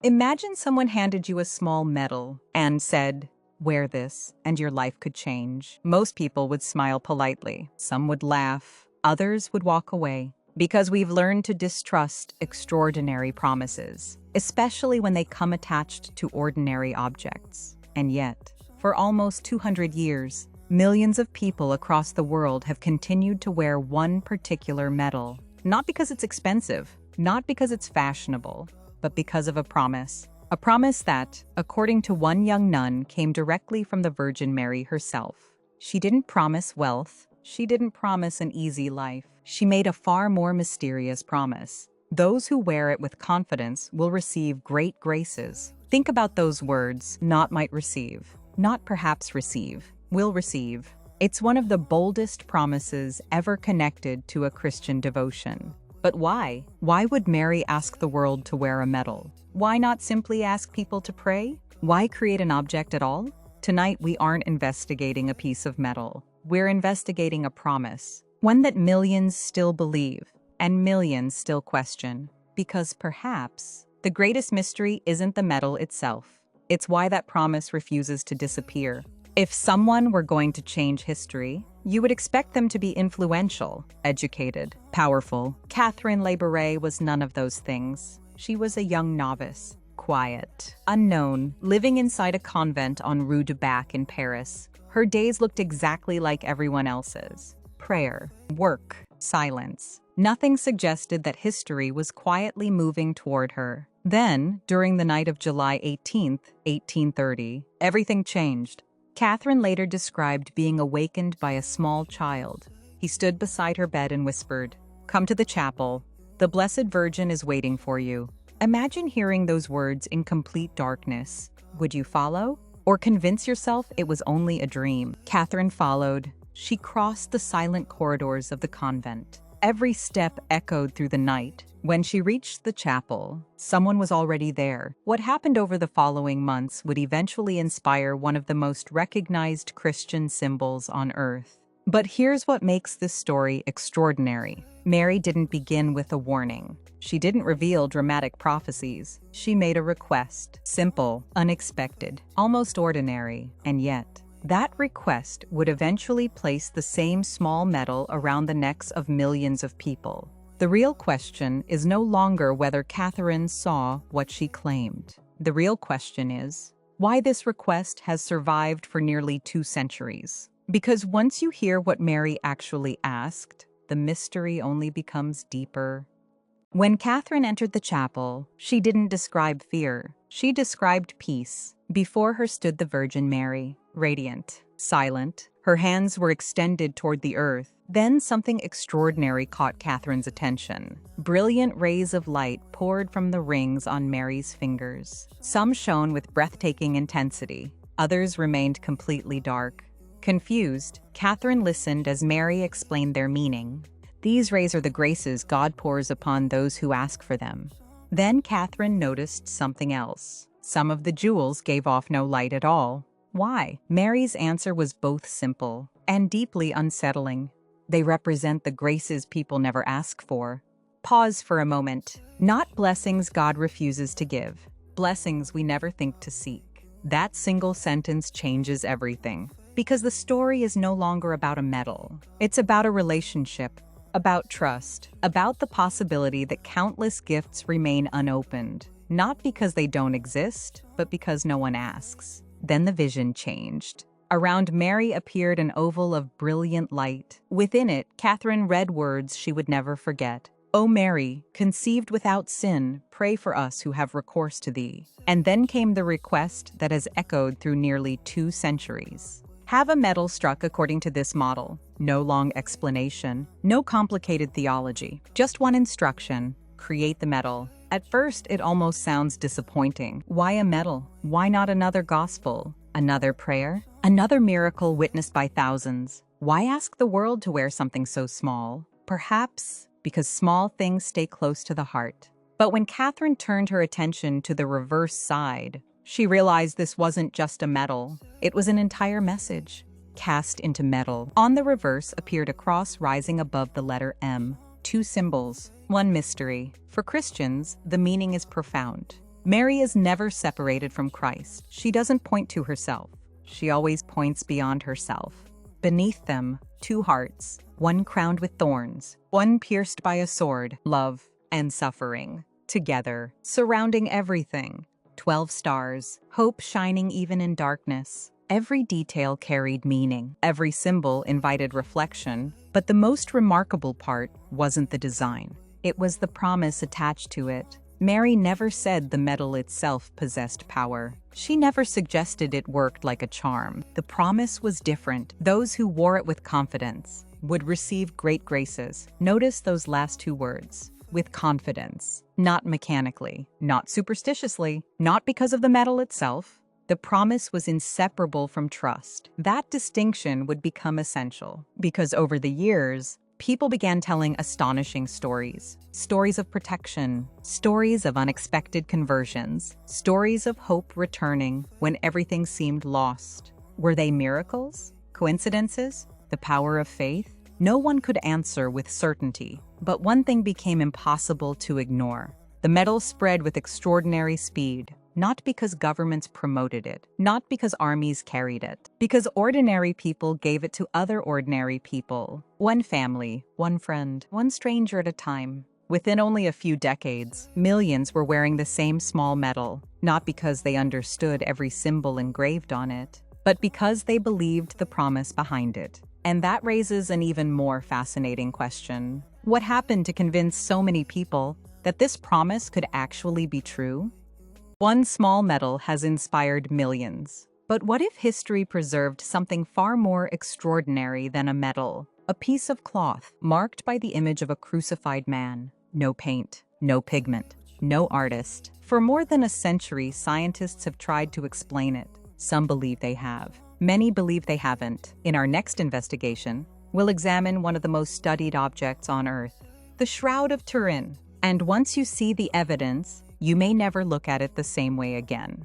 Imagine someone handed you a small medal and said, "Wear this, and your life could change." Most people would smile politely. Some would laugh. Others would walk away. Because we've learned to distrust extraordinary promises, especially when they come attached to ordinary objects. And yet, for almost 200 years, millions of people across the world have continued to wear one particular medal. Not because it's expensive, not because it's fashionable, but because of a promise. A promise that, according to one young nun, came directly from the Virgin Mary herself. She didn't promise wealth. She didn't promise an easy life. She made a far more mysterious promise. Those who wear it with confidence will receive great graces. Think about those words, not might receive, not perhaps receive, will receive. It's one of the boldest promises ever connected to a Christian devotion. But why? Why would Mary ask the world to wear a medal? Why not simply ask people to pray? Why create an object at all? Tonight, we aren't investigating a piece of metal. We're investigating a promise, one that millions still believe and millions still question. Because perhaps the greatest mystery isn't the medal itself. It's why that promise refuses to disappear. If someone were going to change history, you would expect them to be influential, educated, powerful. Catherine Labouré was none of those things. She was a young novice, quiet, unknown, living inside a convent on Rue du Bac in Paris. Her days looked exactly like everyone else's. Prayer, work, silence. Nothing suggested that history was quietly moving toward her. Then, during the night of July 18th, 1830, everything changed. Catherine later described being awakened by a small child. He stood beside her bed and whispered, "Come to the chapel. The Blessed Virgin is waiting for you." Imagine hearing those words in complete darkness. Would you follow? Or convince yourself it was only a dream? Catherine followed. She crossed the silent corridors of the convent. Every step echoed through the night. When she reached the chapel, someone was already there. What happened over the following months would eventually inspire one of the most recognized Christian symbols on earth. But here's what makes this story extraordinary. Mary didn't begin with a warning. She didn't reveal dramatic prophecies. She made a request. Simple, unexpected, almost ordinary. And yet, that request would eventually place the same small medal around the necks of millions of people. The real question is no longer whether Catherine saw what she claimed. The real question is why this request has survived for nearly 2 centuries. Because once you hear what Mary actually asked, the mystery only becomes deeper. When Catherine entered the chapel, she didn't describe fear. She described peace. Before her stood the Virgin Mary, radiant, silent. Her hands were extended toward the earth. Then something extraordinary caught Catherine's attention. Brilliant rays of light poured from the rings on Mary's fingers. Some shone with breathtaking intensity. Others remained completely dark. Confused, Catherine listened as Mary explained their meaning. These rays are the graces God pours upon those who ask for them. Then Catherine noticed something else. Some of the jewels gave off no light at all. Why? Mary's answer was both simple and deeply unsettling. They represent the graces people never ask for. Pause for a moment. Not blessings God refuses to give. Blessings we never think to seek. That single sentence changes everything. Because the story is no longer about a medal. It's about a relationship, about trust, about the possibility that countless gifts remain unopened. Not because they don't exist, but because no one asks. Then the vision changed. Around Mary appeared an oval of brilliant light. Within it, Catherine read words she would never forget. "O Mary, conceived without sin, pray for us who have recourse to thee." And then came the request that has echoed through nearly 2 centuries. Have a medal struck according to this model. No long explanation, no complicated theology, just one instruction: create the medal. At first, it almost sounds disappointing. Why a medal? Why not another gospel? Another prayer? Another miracle witnessed by thousands? Why ask the world to wear something so small? Perhaps because small things stay close to the heart. But when Catherine turned her attention to the reverse side, she realized this wasn't just a medal. It was an entire message, cast into metal. On the reverse appeared a cross rising above the letter M. 2 symbols, one mystery. For Christians, the meaning is profound. Mary is never separated from Christ. She doesn't point to herself. She always points beyond herself. Beneath them, two hearts, one crowned with thorns, one pierced by a sword, love and suffering, together, surrounding everything. 12 stars, hope shining even in darkness. Every detail carried meaning. Every symbol invited reflection. But the most remarkable part wasn't the design. It was the promise attached to it. Mary never said the medal itself possessed power. She never suggested it worked like a charm. The promise was different. Those who wore it with confidence would receive great graces. Notice those last two words. With confidence. Not mechanically. Not superstitiously. Not because of the medal itself. The promise was inseparable from trust. That distinction would become essential because over the years, people began telling astonishing stories. Stories of protection, stories of unexpected conversions, stories of hope returning when everything seemed lost. Were they miracles? Coincidences? The power of faith? No one could answer with certainty, but one thing became impossible to ignore. The medal spread with extraordinary speed, not because governments promoted it, not because armies carried it, because ordinary people gave it to other ordinary people. One family, one friend, one stranger at a time. Within only a few decades, millions were wearing the same small medal, not because they understood every symbol engraved on it, but because they believed the promise behind it. And that raises an even more fascinating question. What happened to convince so many people that this promise could actually be true? One small medal has inspired millions. But what if history preserved something far more extraordinary than a medal? A piece of cloth marked by the image of a crucified man. No paint, no pigment, no artist. For more than a century, scientists have tried to explain it. Some believe they have. Many believe they haven't. In our next investigation, we'll examine one of the most studied objects on Earth, the Shroud of Turin. And once you see the evidence, you may never look at it the same way again.